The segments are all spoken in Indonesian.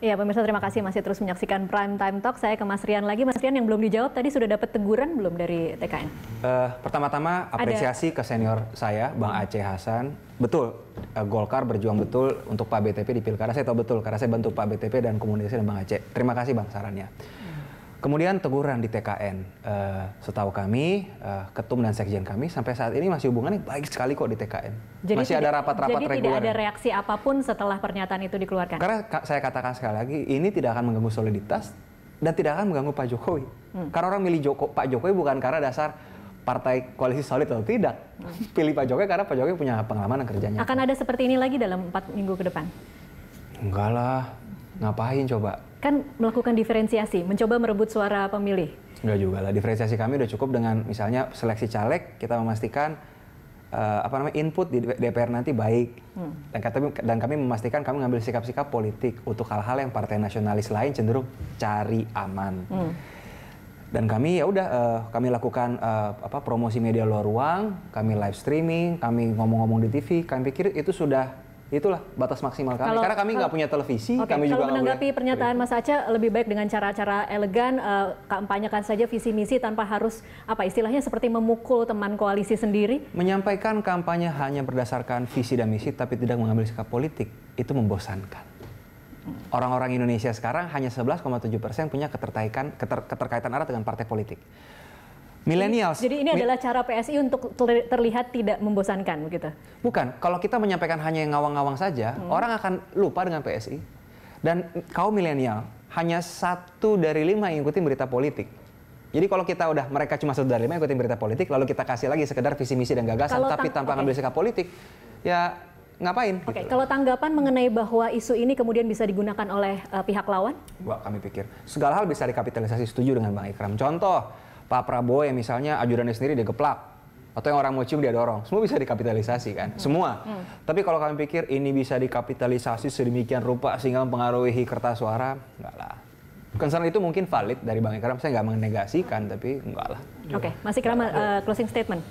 Iya, pemirsa, terima kasih masih terus menyaksikan Prime Time Talk. Saya ke Mas Rian lagi. Mas Rian, yang belum dijawab tadi, sudah dapat teguran belum dari TKN? Pertama-tama apresiasi ke senior saya, Bang Aceh Hasan. Betul, Golkar berjuang betul untuk Pak BTP di Pilkada. Saya tahu betul, karena saya bantu Pak BTP dan komunikasi dengan Bang Aceh. Terima kasih Bang sarannya. Kemudian teguran di TKN. Setahu kami, ketum dan sekjen kami sampai saat ini masih hubungannya baik sekali kok di TKN. Jadi masih ada rapat-rapat reguler. Jadi tidak ada reaksi apapun setelah pernyataan itu dikeluarkan? Karena saya katakan sekali lagi, ini tidak akan mengganggu soliditas dan tidak akan mengganggu Pak Jokowi. Karena orang milih Pak Jokowi bukan karena dasar partai koalisi solid atau tidak. Pilih Pak Jokowi karena Pak Jokowi punya pengalaman dan kerjanya. Akan ada seperti ini lagi dalam 4 minggu ke depan? Enggak lah, ngapain coba? Kan melakukan diferensiasi, mencoba merebut suara pemilih. Enggak juga lah, diferensiasi kami udah cukup dengan misalnya seleksi caleg, kita memastikan input di DPR nanti baik. Dan kami memastikan kami mengambil sikap-sikap politik untuk hal-hal yang partai nasionalis lain cenderung cari aman. Dan kami ya udah kami lakukan promosi media luar ruang, kami live streaming, kami ngomong-ngomong di TV. Kami pikir itu sudah itulah batas maksimal kami. Karena kami nggak punya televisi, kami juga kalau menanggapi pernyataan Mas Aceh, lebih baik dengan cara-cara elegan, kampanyekan saja visi misi tanpa harus istilahnya seperti memukul teman koalisi sendiri. Menyampaikan kampanye hanya berdasarkan visi dan misi tapi tidak mengambil sikap politik, itu membosankan. Orang-orang Indonesia sekarang hanya 11,7% punya keterkaitan erat dengan partai politik. Millennials. Jadi ini adalah cara PSI untuk terlihat tidak membosankan begitu? Bukan, kalau kita menyampaikan hanya yang ngawang-ngawang saja, orang akan lupa dengan PSI. Dan kaum milenial hanya 1 dari 5 yang ikutin berita politik. Jadi kalau kita mereka cuma 1 dari 5 ikutin berita politik, lalu kita kasih lagi sekedar visi misi dan gagasan, tapi tanpa ngambil sikap politik, ya ngapain? Gitu. Kalau tanggapan mengenai bahwa isu ini kemudian bisa digunakan oleh pihak lawan? Kami pikir segala hal bisa dikapitalisasi, setuju dengan Bang Ikram. Contoh, Pak Prabowo yang misalnya ajudannya sendiri digeplak, atau yang orang mau cium dia dorong, semua bisa dikapitalisasi kan, semua. Tapi kalau kami pikir ini bisa dikapitalisasi sedemikian rupa sehingga mempengaruhi kertas suara, enggak lah. Concern itu mungkin valid dari Bang Ikram, saya nggak menegasikan, tapi enggak lah. Oke, Mas Ikram, closing statement.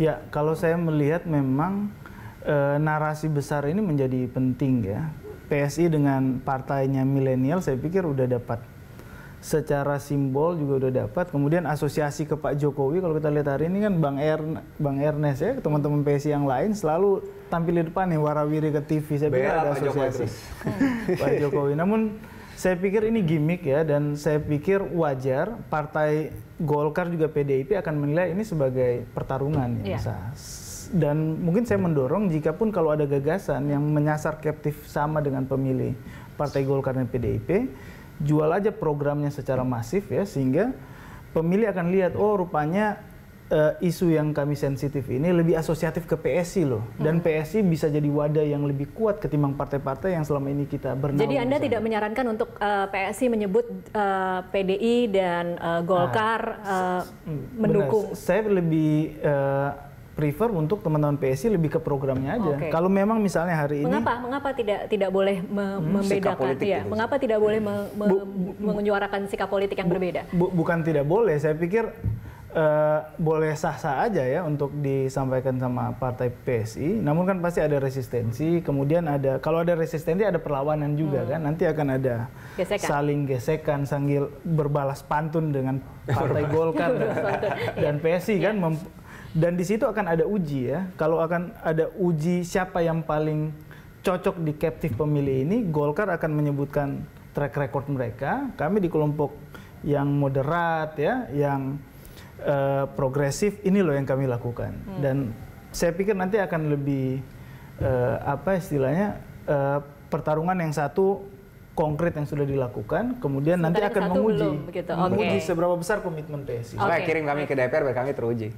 Ya, kalau saya melihat memang narasi besar ini menjadi penting ya. PSI dengan partainya milenial saya pikir udah dapat. Secara simbol juga udah dapat, kemudian asosiasi ke Pak Jokowi, kalau kita lihat hari ini kan Bang Ernest ya, teman-teman PSI yang lain selalu tampil di depan nih, warawiri ke TV, saya pikir ada asosiasi Pak Jokowi. Namun saya pikir ini gimmick ya, dan saya pikir wajar partai Golkar juga PDIP akan menilai ini sebagai pertarungan ya. Dan mungkin saya mendorong jikapun kalau ada gagasan yang menyasar captive sama dengan pemilih partai Golkar dan PDIP, jual aja programnya secara masif ya, sehingga pemilih akan lihat, oh rupanya isu yang kami sensitif ini lebih asosiatif ke PSI loh, dan PSI bisa jadi wadah yang lebih kuat ketimbang partai-partai yang selama ini kita bernaung. Jadi Anda tidak menyarankan untuk PSI menyebut PDI dan Golkar mendukung? Benar. Saya lebih prefer untuk teman-teman PSI lebih ke programnya aja. Kalau memang misalnya hari ini mengapa tidak boleh membedakan ya? Mengapa tidak boleh menyuarakan sikap politik yang berbeda? Bukan tidak boleh, saya pikir boleh sah-sah aja ya untuk disampaikan sama partai PSI. Namun kan pasti ada resistensi, kemudian kalau ada resistensi ada perlawanan juga kan. Nanti akan ada saling gesekan, sambil berbalas pantun dengan partai Golkar dan PSI kan. Dan di situ akan ada uji ya. Kalau akan ada uji siapa yang paling cocok di captive pemilih ini, Golkar akan menyebutkan track record mereka. Kami di kelompok yang moderat ya, yang progresif, ini loh yang kami lakukan. Dan saya pikir nanti akan lebih pertarungan yang satu konkret yang sudah dilakukan, kemudian nanti akan menguji seberapa besar komitmen PSI. Kirim kami ke DPR biar kami teruji.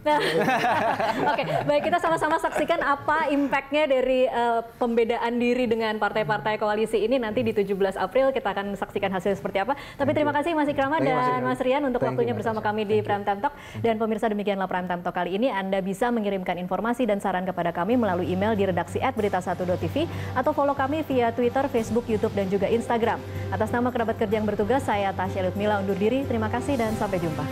Baik, kita sama-sama saksikan apa impact-nya dari pembedaan diri dengan partai-partai koalisi ini nanti di 17 April. Kita akan saksikan hasilnya seperti apa. Tapi terima kasih Mas Ikram dan Mas Rian untuk waktunya bersama kami di Prime Time Talk. Dan pemirsa, demikianlah Prime Time Talk kali ini. Anda bisa mengirimkan informasi dan saran kepada kami melalui email di redaksi@berita1.tv atau follow kami via Twitter, Facebook, YouTube, dan juga Instagram. Atas nama kerabat kerja yang bertugas, saya Tasya Lutmila undur diri. Terima kasih dan sampai jumpa.